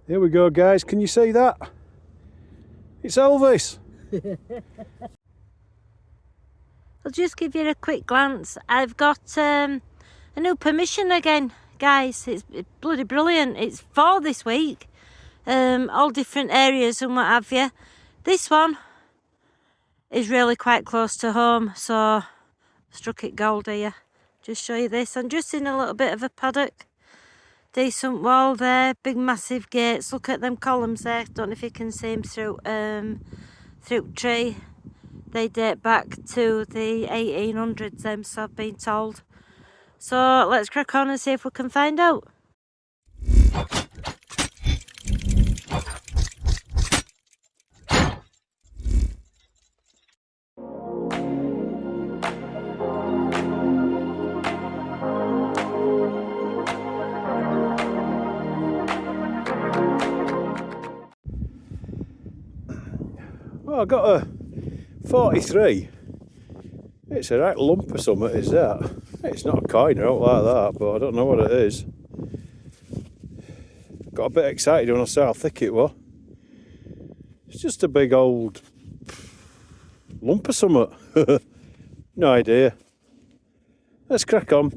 Here we go, guys. Can you see that? It's Elvis. I'll just give you a quick glance. I've got a new permission again, guys. It's bloody brilliant. It's 4 this week. All different areas and what have you. This one is really quite close to home, so struck it gold here. Just show you this. I'm just in a little bit of a paddock. Decent wall there, big massive gates. Look at them columns there. Don't know if you can see them through tree. They date back to the 1800s, them, so I've been told. So let's crack on and see if we can find out. Well, I got a 43. It's a right lump of something, is that? It's not a coin out like that, but I don't know what it is. Got a bit excited when I saw how thick it was. It's just a big old lump of something. No idea. Let's crack on.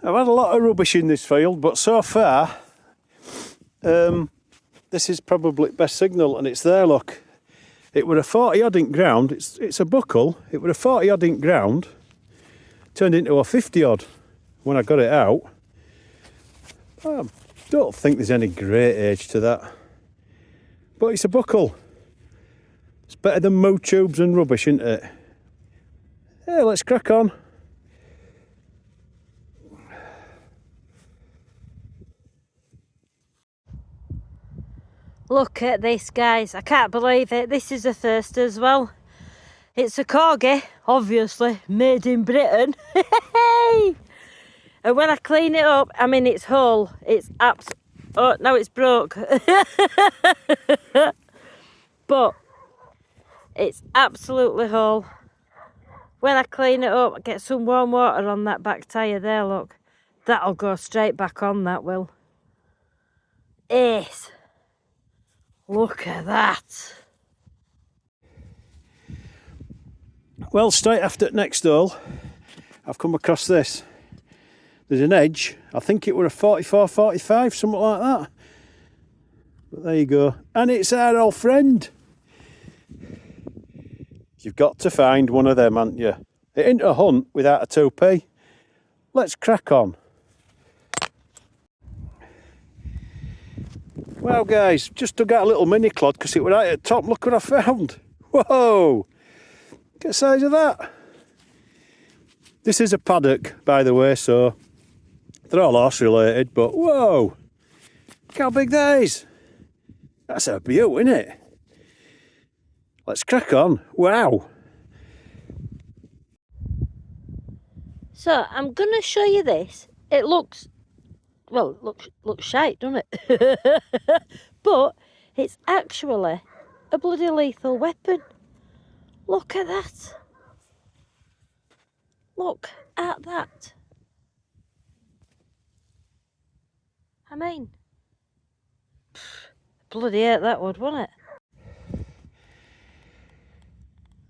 I've had a lot of rubbish in this field, but so far, this is probably best signal, and it's there, look. It were a 40 odd inch ground. It's a buckle. It were a 40 odd inch ground. Turned into a 50 odd when I got it out. I don't think there's any great age to that. But it's a buckle. It's better than mow tubes and rubbish, isn't it? Yeah, let's crack on. Look at this, guys. I can't believe it. This is a first as well. It's a corgi, obviously, made in Britain. And when I clean it up, I mean, it's whole. It's oh, no, it's broke. But it's absolutely whole. When I clean it up, I get some warm water on that back tyre there, look. That'll go straight back on, that will. Ace. Look at that. Well, straight after next hole, I've come across this. There's an edge. I think it were a 44, 45, something like that. But there you go. And it's our old friend. You've got to find one of them, haven't you? It ain't a hunt without a 2p. Let's crack on. Well, guys, just dug out a little mini clod because it was right at the top. Look what I found. Whoa! Get the size of that. This is a paddock, by the way, so they're all horse related, but whoa! Look how big that is. That's a beaut, isn't it? Let's crack on. Wow! So I'm going to show you this. It looks, well, looks shite, doesn't it? But it's actually a bloody lethal weapon. Look at that. Look at that. I mean, bloody hate that would, wouldn't it?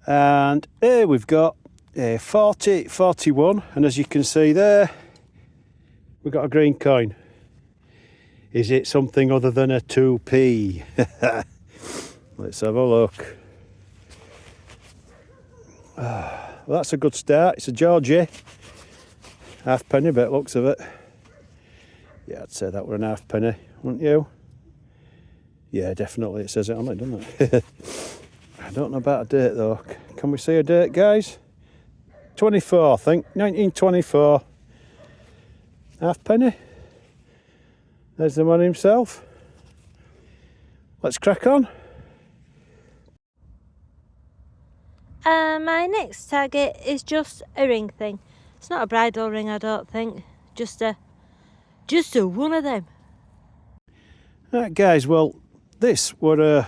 And here we've got a 40, 41, and as you can see there, we've got a green coin. Is it something other than a 2p? Let's have a look. Well, that's a good start. It's a Georgie. Halfpenny, but looks of it. Yeah, I'd say that were an halfpenny, wouldn't you? Yeah, definitely. It says it on it, doesn't it? I don't know about a date though. Can we see a date, guys? 24, I think. 1924. Halfpenny. There's the man himself. Let's crack on. My next target is just a ring thing. It's not a bridal ring, I don't think. Just a one of them. Right, guys, well, this were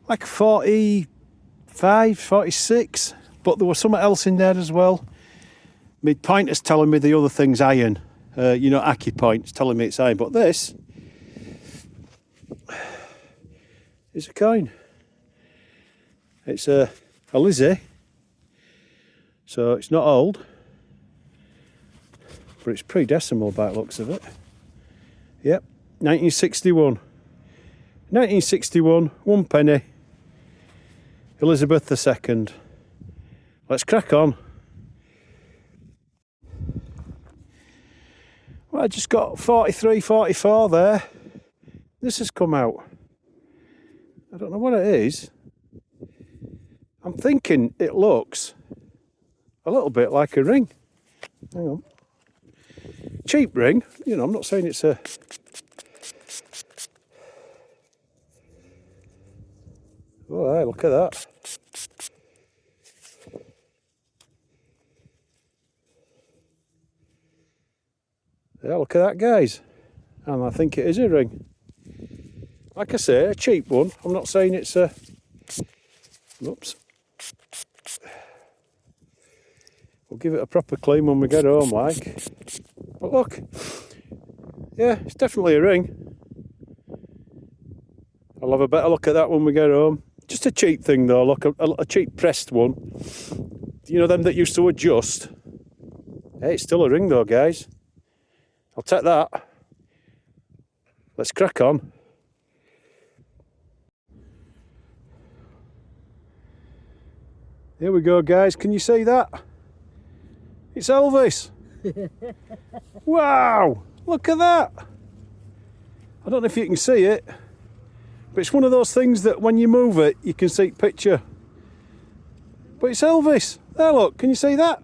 like 45, 46, but there was something else in there as well. My pointer's telling me the other thing's iron. You know, AccuPOINT, it's telling me it's iron. But this is a coin. It's a Lizzie. So it's not old. But it's pre-decimal by the looks of it. Yep, 1961. 1961, 1 penny. Elizabeth II. Let's crack on. Well, I just got 43, 44 there. This has come out. I don't know what it is. I'm thinking it looks a little bit like a ring. Hang on. Cheap ring. You know, I'm not saying it's a... Oh, hey, look at that. Yeah, look at that, guys. And I think it is a ring. Like I say, a cheap one. I'm not saying it's a... Oops. We'll give it a proper clean when we get home, like. But look. Yeah, it's definitely a ring. I'll have a better look at that when we get home. Just a cheap thing though, look, a cheap pressed one. You know, them that used to adjust. Hey, it's still a ring though, guys. I'll take that. Let's crack on. Here we go, guys. Can you see that? It's Elvis. Wow! Look at that. I don't know if you can see it, but it's one of those things that when you move it, you can see the picture. But it's Elvis. There, look. Can you see that?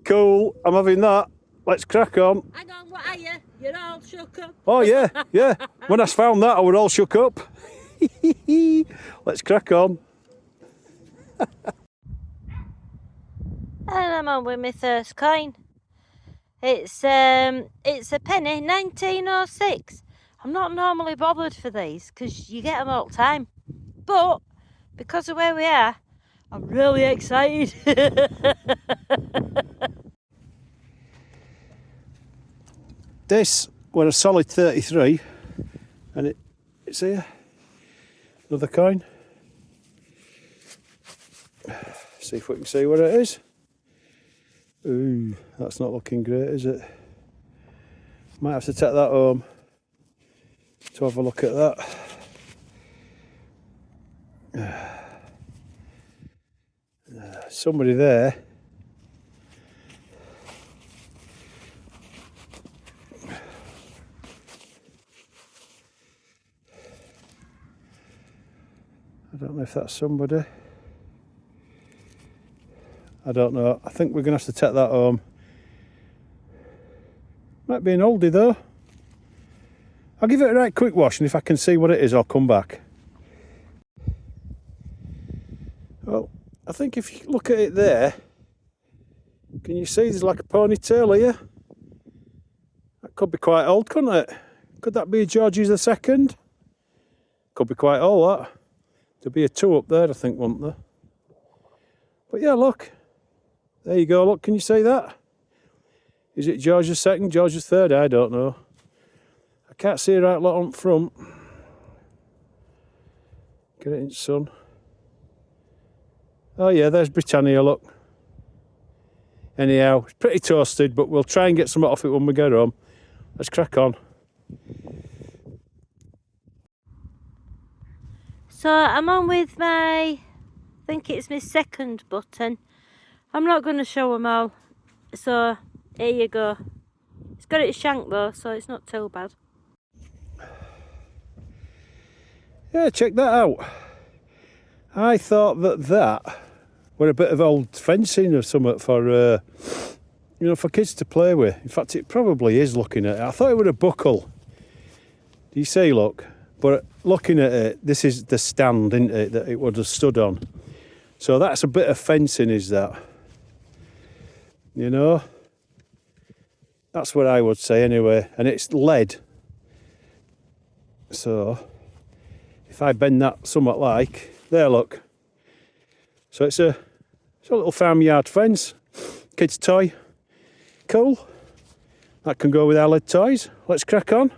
Cool. I'm having that. Let's crack on. Hang on, what are you? You're all shook up. Oh, yeah, yeah. When I found that, I was all shook up. Let's crack on. And I'm on with my first coin. It's a penny, 1906. I'm not normally bothered for these because you get them all the time. But because of where we are, I'm really excited. This was a solid 33, and it's here. Another coin. See if we can see what it is. Ooh, that's not looking great, is it? Might have to take that home to have a look at that. Somebody there. I don't know if that's somebody. I don't know. I think we're going to have to take that home. Might be an oldie though. I'll give it a right quick wash, and if I can see what it is, I'll come back. Well, I think if you look at it there, can you see there's like a ponytail here? That could be quite old, couldn't it? Could that be a George's II? Could be quite old, that. There'll be a 2 up there, I think, won't there? But yeah, look. There you go, look, can you see that? Is it George II, George III? I don't know. I can't see a right lot on front. Get it in the sun. Oh yeah, there's Britannia, look. Anyhow, it's pretty toasted, but we'll try and get some off it when we get home. Let's crack on. So I'm on with I think it's my second button. I'm not going to show them all. So here you go. It's got its shank though, so it's not too bad. Yeah, check that out. I thought that were a bit of old fencing or something for, you know, for kids to play with. In fact, it probably is looking at it. I thought it was a buckle. Do you see, look? But looking at it, this is the stand, isn't it, that it would have stood on. So that's a bit of fencing, is that? You know? That's what I would say anyway. And it's lead. So if I bend that somewhat like, there, look. So it's a little farmyard fence. Kid's toy. Cool. That can go with our lead toys. Let's crack on.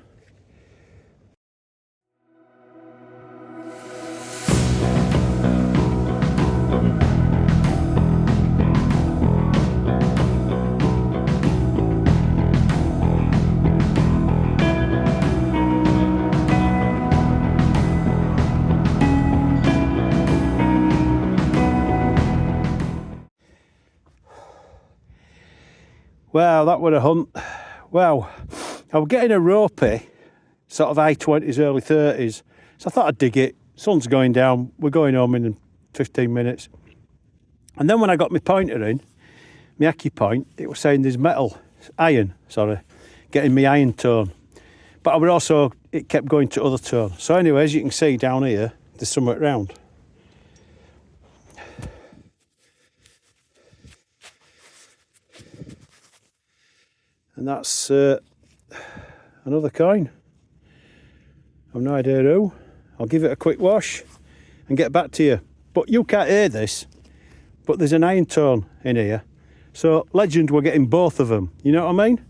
Wow, that was a hunt. Wow, I was getting a ropey, sort of high 20s, early 30s. So I thought I'd dig it. Sun's going down. We're going home in 15 minutes. And then when I got my pointer in, my AccuPOINT, it was saying there's iron, getting me iron tone. But I would also, it kept going to other tone. So anyway, as you can see down here, there's something round. And that's another coin. I've no idea who. I'll give it a quick wash and get back to you. But you can't hear this, but there's an iron tone in here. So legend, we're getting both of them. You know what I mean?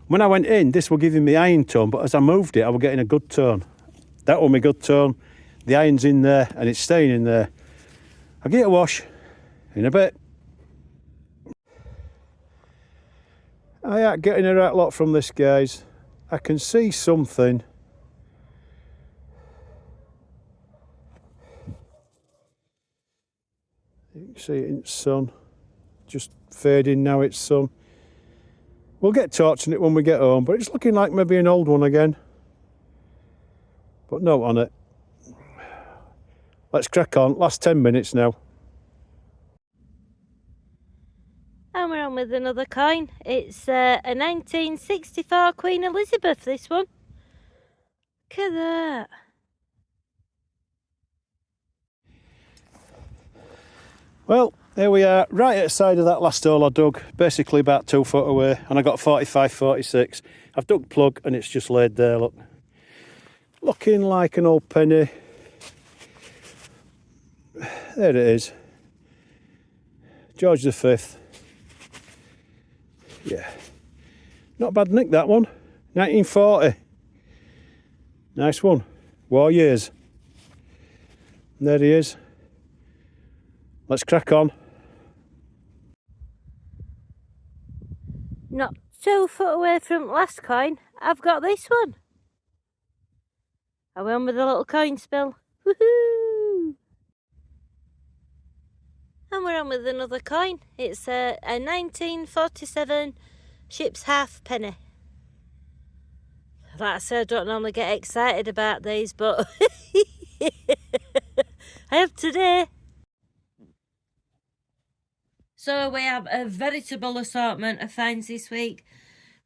When I went in, this was giving me iron tone, but as I moved it, I was getting a good tone. That was my good tone. The iron's in there and it's staying in there. I'll give it a wash in a bit. I ain't getting a right lot from this, guys. I can see something. You can see it in the sun. Just fading now, it's sun. We'll get torching it when we get home, but it's looking like maybe an old one again. But no on it. Let's crack on. Last 10 minutes now. And we're on with another coin. It's a 1964 Queen Elizabeth, this one. Look at that. Well, here we are, right at the side of that last hole I dug, basically about 2 foot away, and I got 45, 46. I've dug plug and it's just laid there, look. Looking like an old penny. There it is. George V. Yeah. Not bad nick, that one. 1940. Nice one. War years. And there he is. Let's crack on. Not 2 foot away from last coin, I've got this one. I went with a little coin spill. Woohoo! And we're on with another coin. It's a 1947 ship's halfpenny. Like I said, I don't normally get excited about these, but I have today. So we have a veritable assortment of finds this week.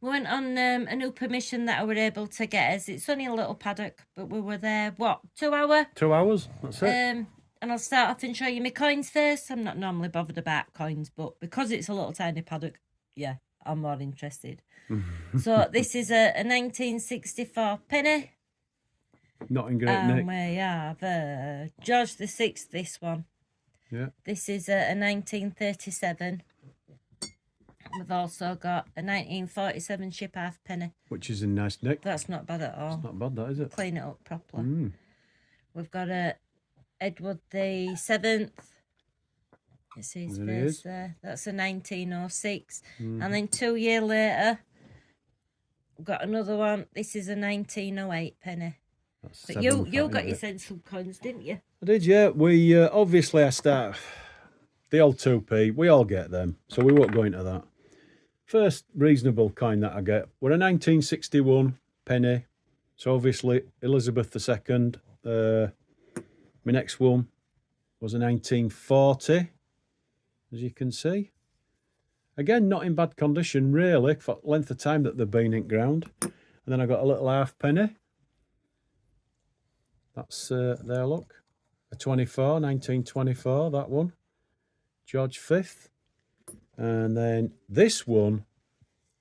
We went on a new permission that I were able to get us. It's only a little paddock, but we were there, what, 2 hours? 2 hours, that's it. And I'll start off and show you my coins first. I'm not normally bothered about coins, but because it's a little tiny paddock, yeah, I'm more interested. So this is a 1964 penny. Not in great nick. We have George VI, this one. Yeah. This is a 1937. We've also got a 1947 ship halfpenny. Which is in nice nick. That's not bad at all. It's not bad, that, is it? Clean it up properly. We've got a Edward the 7th. It's his face there. That's a 1906. And then 2 years later, we've got another one. This is a 1908 penny. But you got your sensible coins, didn't you? I did, yeah. We obviously I start the old 2p. We all get them, so we won't go into that. First reasonable coin that I get were a 1961 penny. So obviously Elizabeth II. My next one was a 1940, as you can see. Again, not in bad condition, really, for the length of time that they've been in ground. And then I got a little halfpenny. That's there, look. A 1924, that one. George V. And then this one,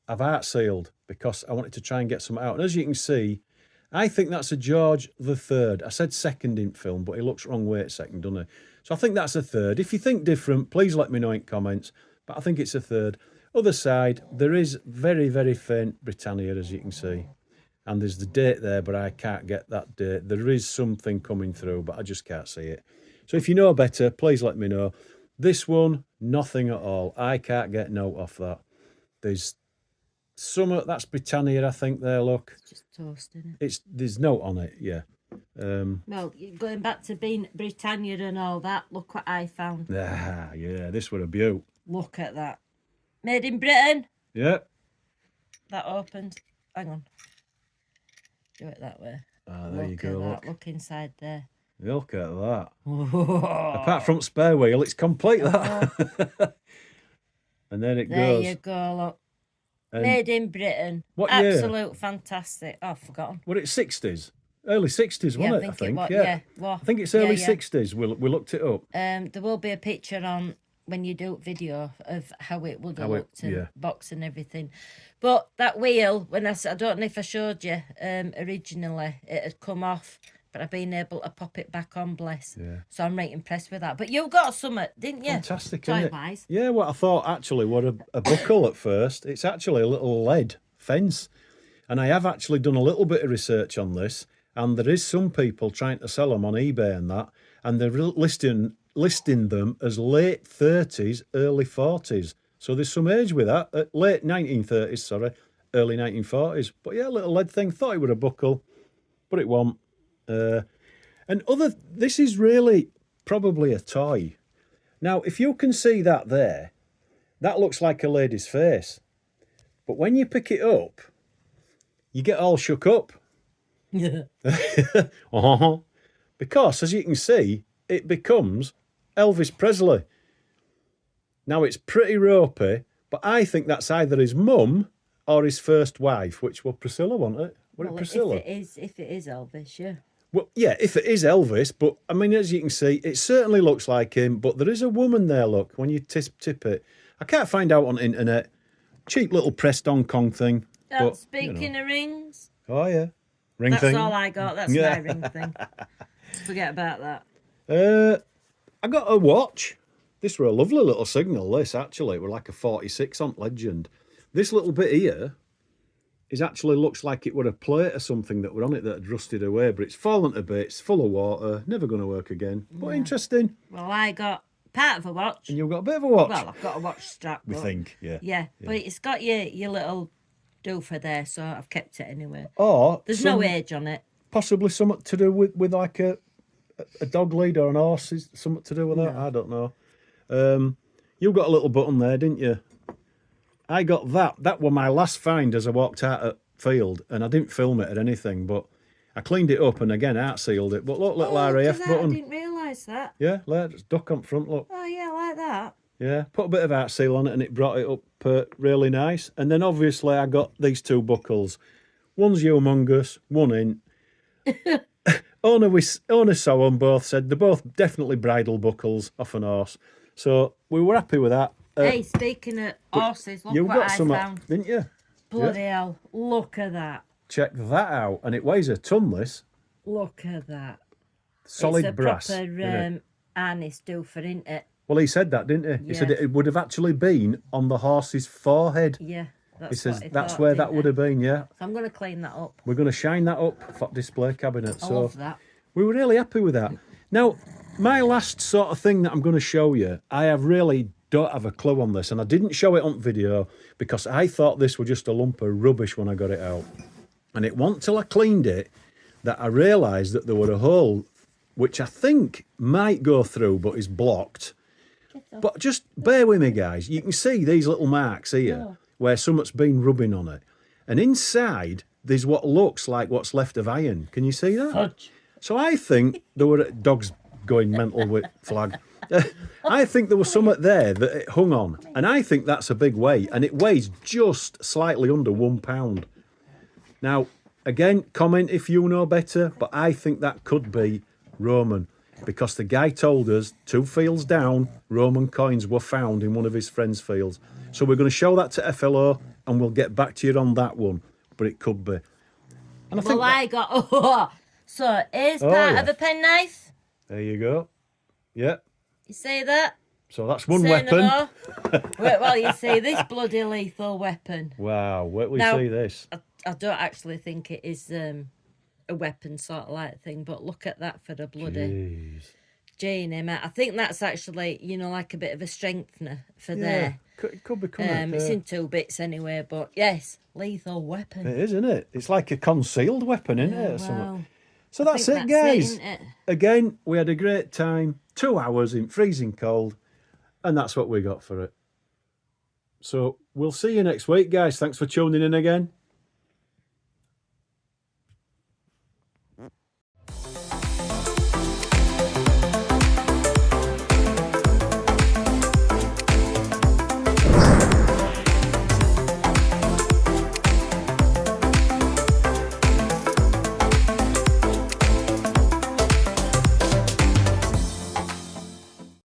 I've art sealed because I wanted to try and get some out. And as you can see, I think that's a George III. I said second in film, but he looks wrong way at second, doesn't he? So I think that's a third. If you think different, please let me know in comments. But I think it's a third. Other side, there is very, very faint Britannia, as you can see. And there's the date there, but I can't get that date. There is something coming through, but I just can't see it. So if you know better, please let me know. This one, nothing at all. I can't get note off that. There's some, that's Britannia, I think there, look. It's just toast, isn't it? There's note on it, yeah. Well, going back to being Britannia and all that, look what I found. Ah, yeah, this were a beaut. Look at that. Made in Britain. Yeah. That opens. Hang on. Do it that way. Ah, there you go, look. Look inside there. Look at that. Apart from spare wheel, it's complete, that. And then it goes. There you go, look. And made in Britain. What year? Absolute fantastic. Oh, I've forgotten. Were it 60s? Early 60s, Yeah, wasn't it? I think. Well, I think it's early 60s. We looked it up. There will be a picture on when you do video of how it would have looked and box and everything. But that wheel, when I don't know if I showed you, originally it had come off, but I've been able to pop it back on, bless. Yeah. So I'm right impressed with that. But you got some, didn't you? Fantastic, isn't it? Toy-wise. Yeah, what I thought actually was a buckle at first. It's actually a little lead fence. And I have actually done a little bit of research on this. And there is some people trying to sell them on eBay and that. And they're listing them as late 30s, early 40s. So there's some age with that. Late 1930s, sorry, early 1940s. But yeah, little lead thing. Thought it were a buckle, but it won't. This is really probably a toy. Now, if you can see that there, that looks like a lady's face. But when you pick it up, you get all shook up. Yeah. Because, as you can see, it becomes Elvis Presley. Now, it's pretty ropey, but I think that's either his mum or his first wife, which was Priscilla, wasn't it? It Priscilla? If it is Elvis, yeah. Well, yeah, if it is Elvis, but, I mean, as you can see, it certainly looks like him, but there is a woman there, look, when you tip it. I can't find out on the internet. Cheap little pressed Hong Kong thing. But, speaking of rings. Oh, yeah. Ring That's thing. all I got. That's my ring thing. Forget about that. I got a watch. This were a lovely little signal, this, actually. It were like a 46 on Legend. This little bit here actually looks like it were a plate or something that were on it that had rusted away, but it's fallen to bits, full of water, never going to work again. But interesting. Well, I got part of a watch. And you've got a bit of a watch. Well, I've got a watch strap. We think, yeah. Yeah, but it's got your little doofer there, so I've kept it anyway. Or there's no age on it. Possibly something to do with like a dog lead or an horse, is something to do with that? No. I don't know. You got a little button there, didn't you? I got that. That was my last find as I walked out at field, and I didn't film it or anything, but I cleaned it up and again art sealed it. But look, little RAF button. I didn't realise that. Yeah, let's duck on front, look. Oh yeah, like that. Yeah, put a bit of art seal on it and it brought it up really nice. And then obviously I got these two buckles. One's humongous, one ain't. Owner saw them both, said they're both definitely bridle buckles off an horse. So we were happy with that. Hey, speaking of horses, look what I found. Didn't you? Bloody hell, look at that. Check that out. And it weighs a ton, this. Look at that. Solid brass. It's a proper harness doofer, isn't it? Well, he said that, didn't he? He said it would have actually been on the horse's forehead. Yeah, he says that's where that would have been, yeah. So I'm going to clean that up. We're going to shine that up for display cabinet. I love that. We were really happy with that. Now, my last sort of thing that I'm going to show you, I don't have a clue on this, and I didn't show it on video because I thought this was just a lump of rubbish when I got it out. And it wasn't till I cleaned it that I realised that there were a hole which I think might go through but is blocked. But just bear with me, guys. You can see these little marks here where something's been rubbing on it. And inside, there's what looks like what's left of iron. Can you see that? Fudge. So I think there were dogs going mental with flag. I think there was something there that it hung on. And I think that's a big weight. And it weighs just slightly under 1 pound. Now, again, comment if you know better. But I think that could be Roman. Because the guy told us 2 fields down, Roman coins were found in one of his friends' fields. So we're going to show that to FLO and we'll get back to you on that one. But it could be. And I think I got... so here's part of a penknife. There you go. Yeah. You see that? So that's one Say weapon. no more. Well, you see, this bloody lethal weapon. Wow, wait till we Now, see this. I don't actually think it is a weapon sort of like thing, but look at that for the bloody Jeez. Janie, mate. I think that's actually, you know, like a bit of a strengthener for there. It could become It's in 2 bits anyway, but yes, lethal weapon. It is, isn't it? It's like a concealed weapon, isn't it? Or Well, something. So that's think it, that's it, guys. isn't it? Again, we had a great time. 2 hours in freezing cold, and that's what we got for it. So we'll see you next week, guys. Thanks for tuning in again.